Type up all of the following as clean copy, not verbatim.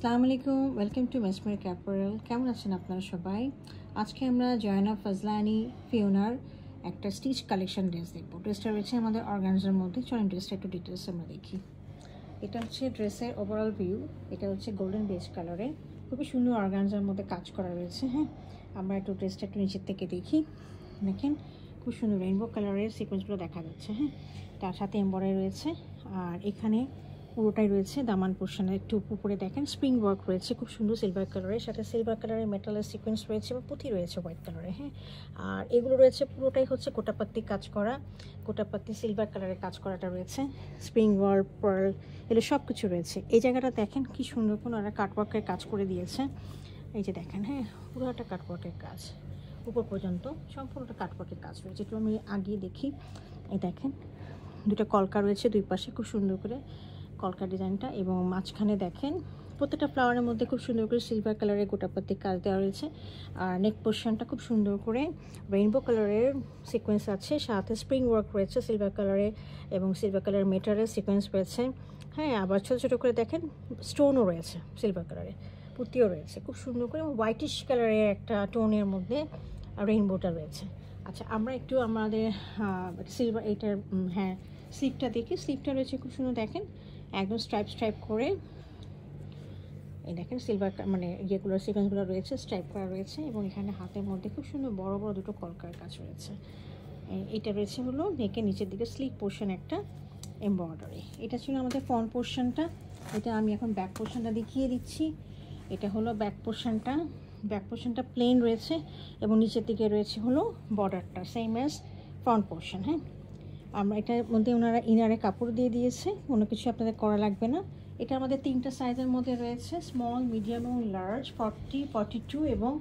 আসসালামু আলাইকুম, welcome to মেসমেরিক apparel. কেমন আছেন আপনারা সবাই? আজকে আমরা জয়না ফজলানি ফিওনার একটা স্টিচ কালেকশন ড্রেস দেখবো। ড্রেসটা রয়েছে আমাদের অর্গানজার মধ্যে। চলেন ড্রেসটা একটু ডিটেলস আমরা দেখি। এটা হচ্ছে ড্রেসের ওভারঅল ভিউ। এটা হচ্ছে গোল্ডেন বেজ কালারে, খুবই সুন্দর অর্গানজার মধ্যে কাজ করা রয়েছে। হ্যাঁ, আমরা একটু ড্রেসটা একটু নিচের থেকে দেখি। দেখেন খুব সুন্দর রেইনবো কালারের সিকোয়েন্সগুলো দেখা যাচ্ছে। হ্যাঁ, তার সাথে এমব্রয়ডারি রয়েছে। আর এখানে পুরোটাই রয়েছে দামান পোর্শনে একটু উপরে দেখেন স্প্রিং ওয়ার্ক রয়েছে খুব সুন্দর সিলভার কালারের, সাথে সিলভার কালারের মেটালের সিকোয়েন্স রয়েছে এবং পুঁথি রয়েছে হোয়াইট কালারে। হ্যাঁ, আর এগুলো রয়েছে পুরোটাই হচ্ছে গোটাপাত্তি কাজ করা, গোটাপাত্তি সিলভার কালারের কাজ করাটা রয়েছে, স্প্রিং ওয়ার্ক পার্ল এগুলো সব কিছু রয়েছে। এই জায়গাটা দেখেন কি সুন্দর কোনো একটা কাটওয়ার্কের কাজ করে দিয়েছে। এই যে দেখেন, হ্যাঁ পুরোটা কাটওয়ার্কের কাজ, উপর পর্যন্ত সম্পূর্ণটা কাটওয়ার্কের কাজ রয়েছে। একটু আমি আগিয়ে দেখি। এই দেখেন দুটো কলকা রয়েছে দুই পাশে, খুব সুন্দর করে কলকা ডিজাইনটা, এবং মাঝখানে দেখেন প্রত্যেকটা ফ্লাওয়ারের মধ্যে খুব সুন্দর করে সিলভার কালারের গোটাপাতি কাজ দেওয়া রয়েছে। আর নেক পোর্শনটা খুব সুন্দর করে রেইনবো কালারের সিকোয়েন্স আছে, সাথে স্প্রিং ওয়ার্ক রয়েছে সিলভার কালারে এবং সিলভার কালারের মেটারের সিকোয়েন্স রয়েছে। হ্যাঁ, আবার ছোটো ছোটো করে দেখেন স্টোনও রয়েছে সিলভার কালারে, পুঁতিও রয়েছে খুব সুন্দর করে, এবং হোয়াইটিশ কালারের একটা টোনের মধ্যে রেইনবোটা রয়েছে। আচ্ছা, আমরা একটু আমাদের সিলভার এইটার হ্যাঁ স্লিপটা দেখি। স্লিপটা রয়েছে খুব সুন্দর, দেখেন একদম স্ট্রাইপ স্ট্রাইপ করে। এই দেখেন সিলভার মানে ইয়েগুলো সিকোয়েন্সগুলো রয়েছে, স্ট্রাইপ করা রয়েছে, এবং এখানে হাতের মধ্যে খুব সুন্দর বড় বড় দুটো কলকার কাজ রয়েছে। এটা রয়েছে হলো নেকের নিচের দিকে স্লিপ পোর্শন একটা এমব্রয়ডারি। এটা ছিল আমাদের ফ্রন্ট পোর্শনটা। এটা আমি এখন ব্যাক পোর্শনটা দেখিয়ে দিচ্ছি। এটা হলো ব্যাক পোর্শনটা। ব্যাক পোর্শনটা প্লেন রয়েছে এবং নিচের দিকে রয়েছে হলো বর্ডারটা সেম অ্যাজ ফ্রন্ট পোর্শন। হ্যাঁ, আমরা এটার মধ্যে ওনারা ইনারে কাপড় দিয়ে দিয়েছে, কোনো কিছু আপনাদের করা লাগবে না। এটা আমাদের তিনটা সাইজের মধ্যে রয়েছে, স্মল, মিডিয়াম এবং লার্জ, 40, 42 এবং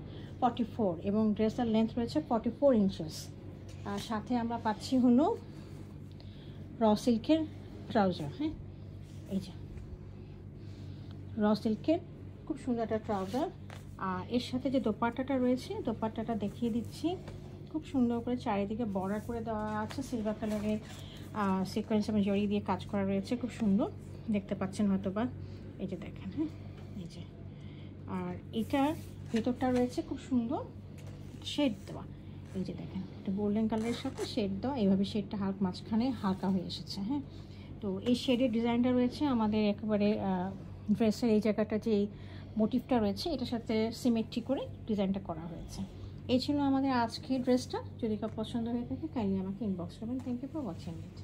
44, এবং ড্রেসের লেন্থ রয়েছে 44 ইঞ্চেস। আর সাথে আমরা পাচ্ছি হলো র সিল্কের ট্রাউজার। হ্যাঁ, এই যে র সিল্কের খুব সুন্দর একটা ট্রাউজার। আর এর সাথে যে দোপাট্টাটা রয়েছে, দোপাট্টাটা দেখিয়ে দিচ্ছি। খুব সুন্দর করে চারিদিকে বর্ডার করে দেওয়া আছে, সিলভার কালারের সিকোয়েন্স এবং জড়ি দিয়ে কাজ করা রয়েছে, খুব সুন্দর দেখতে পাচ্ছেন হয়তো বা। এই যে দেখেন, হ্যাঁ এই যে, আর এটার ভেতরটা রয়েছে খুব সুন্দর শেড দেওয়া। এই যে দেখেন, এটা গোল্ডেন কালারের সাথে শেড দেওয়া, এইভাবে শেডটা মাঝখানে হালকা হয়ে এসেছে। হ্যাঁ, তো এই শেডের ডিজাইনটা রয়েছে আমাদের একেবারে ড্রেসের এই জায়গাটা যে মোটিভটা রয়েছে এটার সাথে সিমেট্রি করে ডিজাইনটা করা হয়েছে। এই ছিল আমাদের আজকের ড্রেসটা। যদি কাউ পছন্দ হয়ে থাকে কাইন্ডলি আমাকে ইনবক্স করবেন। Thank you for watching it.